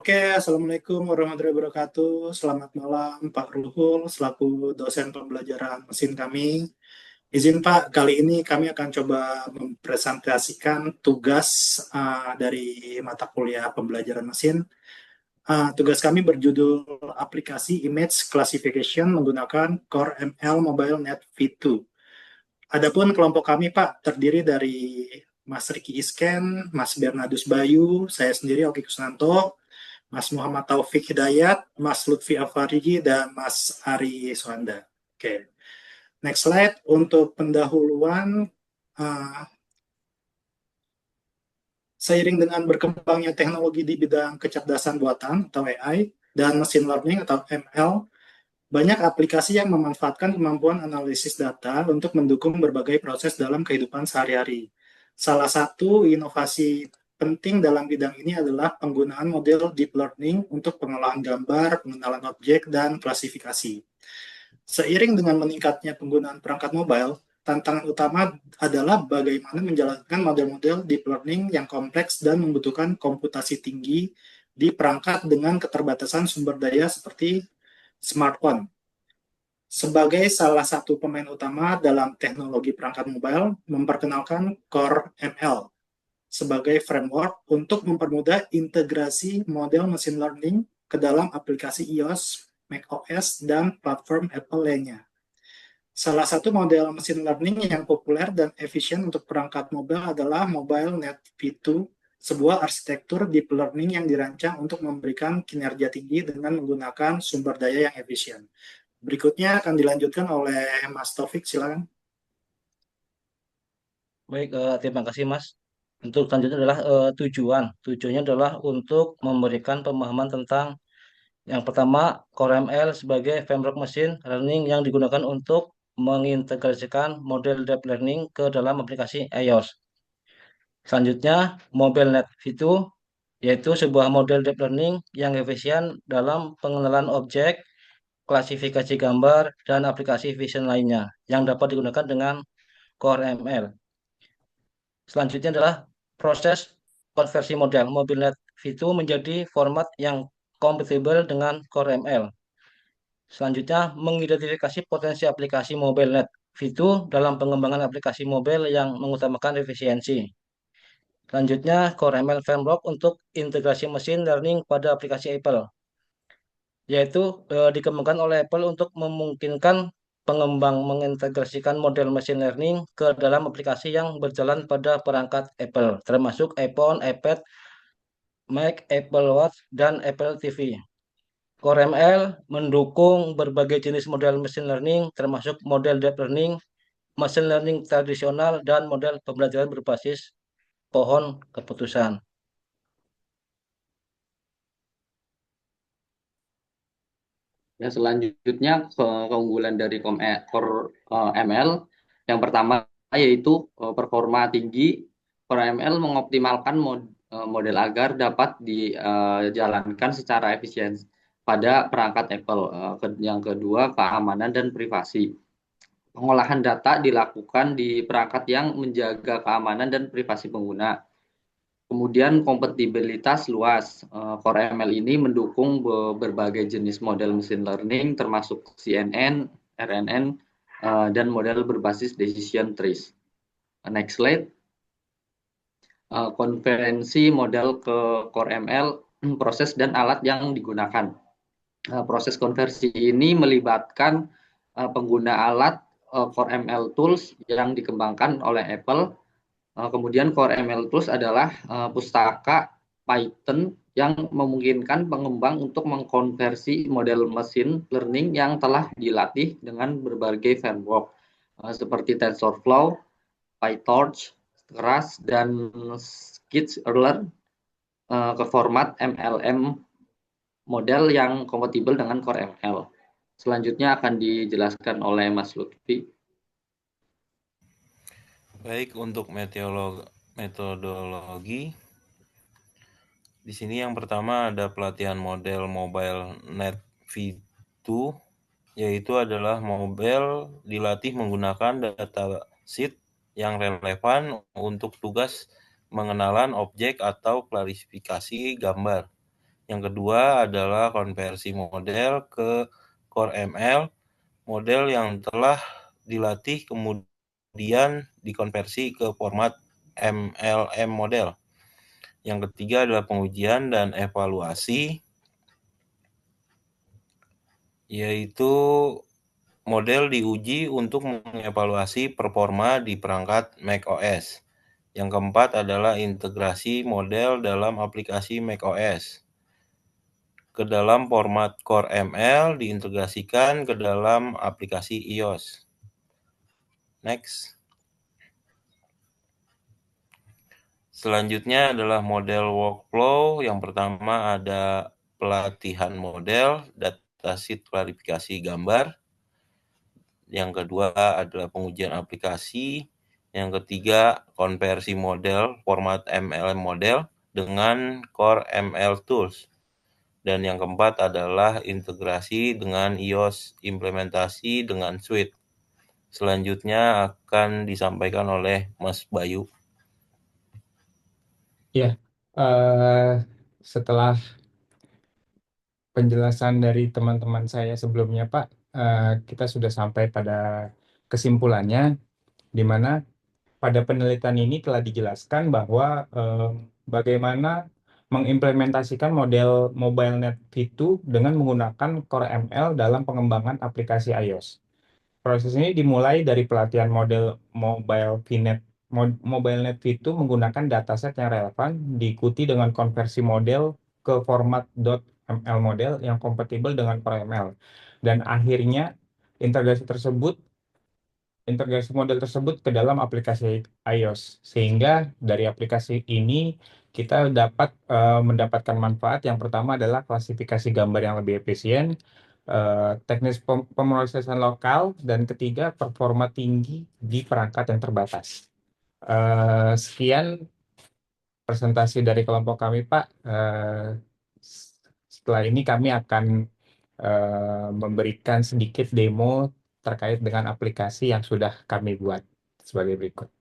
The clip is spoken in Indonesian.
Oke, Assalamualaikum warahmatullahi wabarakatuh. Selamat malam, Pak Ruhul, selaku dosen pembelajaran mesin kami. Izin Pak, kali ini kami akan coba mempresentasikan tugas dari mata kuliah pembelajaran mesin. Tugas kami berjudul aplikasi Image Classification menggunakan Core ML Mobile Net V2. Adapun kelompok kami, Pak, terdiri dari Mas Riki Isken, Mas Bernardus Bayu, saya sendiri Oki Kusnanto, Mas Muhammad Taufik Hidayat, Mas Lutfi Afarigi, dan Mas Ari Suhanda. Oke, next slide. Untuk pendahuluan, uh, seiring dengan berkembangnya teknologi di bidang kecerdasan buatan atau AI dan machine learning atau ML, banyak aplikasi yang memanfaatkan kemampuan analisis data untuk mendukung berbagai proses dalam kehidupan sehari-hari. Salah satu inovasi penting dalam bidang ini adalah penggunaan model deep learning untuk pengolahan gambar, pengenalan objek, dan klasifikasi. Seiring dengan meningkatnya penggunaan perangkat mobile, tantangan utama adalah bagaimana menjalankan model-model deep learning yang kompleks dan membutuhkan komputasi tinggi di perangkat dengan keterbatasan sumber daya seperti smartphone. Sebagai salah satu pemain utama dalam teknologi perangkat mobile, memperkenalkan Core ML sebagai framework untuk mempermudah integrasi model machine learning ke dalam aplikasi iOS, macOS, dan platform Apple lainnya. Salah satu model machine learning yang populer dan efisien untuk perangkat mobile adalah Mobile Net V2, sebuah arsitektur deep learning yang dirancang untuk memberikan kinerja tinggi dengan menggunakan sumber daya yang efisien. Berikutnya akan dilanjutkan oleh Mas Taufik, silakan. Baik, terima kasih Mas. Untuk selanjutnya adalah tujuan. Tujuannya adalah untuk memberikan pemahaman tentang yang pertama Core ML sebagai framework machine learning yang digunakan untuk mengintegrasikan model deep learning ke dalam aplikasi iOS. Selanjutnya, MobileNet V2 yaitu sebuah model deep learning yang efisien dalam pengenalan objek, klasifikasi gambar, dan aplikasi vision lainnya yang dapat digunakan dengan Core ML. Selanjutnya adalah proses konversi model MobileNet V2 menjadi format yang kompatibel dengan Core ML. Selanjutnya, mengidentifikasi potensi aplikasi MobileNet V2 dalam pengembangan aplikasi mobile yang mengutamakan efisiensi. Selanjutnya, Core ML Framework untuk integrasi machine learning pada aplikasi Apple, yaitu dikembangkan oleh Apple untuk memungkinkan pengembang mengintegrasikan model machine learning ke dalam aplikasi yang berjalan pada perangkat Apple, termasuk iPhone, iPad, Mac, Apple Watch, dan Apple TV. Core ML mendukung berbagai jenis model machine learning, termasuk model deep learning, machine learning tradisional, dan model pembelajaran berbasis pohon keputusan. Ya, selanjutnya keunggulan dari Core ML yang pertama yaitu performa tinggi. Core ML mengoptimalkan model agar dapat dijalankan secara efisien pada perangkat Apple. Yang kedua, keamanan dan privasi. Pengolahan data dilakukan di perangkat yang menjaga keamanan dan privasi pengguna. Kemudian kompatibilitas luas. Core ML ini mendukung berbagai jenis model machine learning termasuk CNN, RNN, dan model berbasis decision trees. Next slide. Konferensi model ke Core ML, proses dan alat yang digunakan. Proses konversi ini melibatkan pengguna alat Core ML Tools yang dikembangkan oleh Apple. Kemudian Core ML Tools adalah pustaka Python yang memungkinkan pengembang untuk mengkonversi model machine learning yang telah dilatih dengan berbagai framework seperti TensorFlow, PyTorch, Keras, dan Skitch-Euler ke format MLM model yang kompatibel dengan Core ML. Selanjutnya akan dijelaskan oleh Mas Lutfi. Baik, untuk metodologi, di sini yang pertama ada pelatihan model Mobile Net V2, yaitu adalah model dilatih menggunakan dataset yang relevan untuk tugas mengenalan objek atau klasifikasi gambar. Yang kedua adalah konversi model ke Core ML, model yang telah dilatih kemudian dikonversi ke format MLM model. Yang ketiga adalah pengujian dan evaluasi, yaitu model diuji untuk mengevaluasi performa di perangkat macOS. Yang keempat adalah integrasi model dalam aplikasi macOS. Ke dalam format Core ML diintegrasikan ke dalam aplikasi iOS. Next. Selanjutnya adalah model workflow. Yang pertama ada pelatihan model, datasheet klarifikasi gambar. Yang kedua adalah pengujian aplikasi. Yang ketiga, konversi model format MLM model dengan Core ML Tools. Dan yang keempat adalah integrasi dengan iOS, implementasi dengan Suite. Selanjutnya akan disampaikan oleh Mas Bayu. Ya, setelah penjelasan dari teman-teman saya sebelumnya, Pak, kita sudah sampai pada kesimpulannya, di mana pada penelitian ini telah dijelaskan bahwa bagaimana mengimplementasikan model MobileNet V2 dengan menggunakan Core ML dalam pengembangan aplikasi iOS. Proses ini dimulai dari pelatihan model MobileNet V2 menggunakan dataset yang relevan, diikuti dengan konversi model ke format .ml model yang kompatibel dengan Core ML. Dan akhirnya integrasi model tersebut ke dalam aplikasi iOS, sehingga dari aplikasi ini kita dapat mendapatkan manfaat. Yang pertama adalah klasifikasi gambar yang lebih efisien, teknis pemrosesan lokal, dan ketiga performa tinggi di perangkat yang terbatas. Sekian presentasi dari kelompok kami, Pak. Setelah ini kami akan memberikan sedikit demo terkait dengan aplikasi yang sudah kami buat sebagai berikut.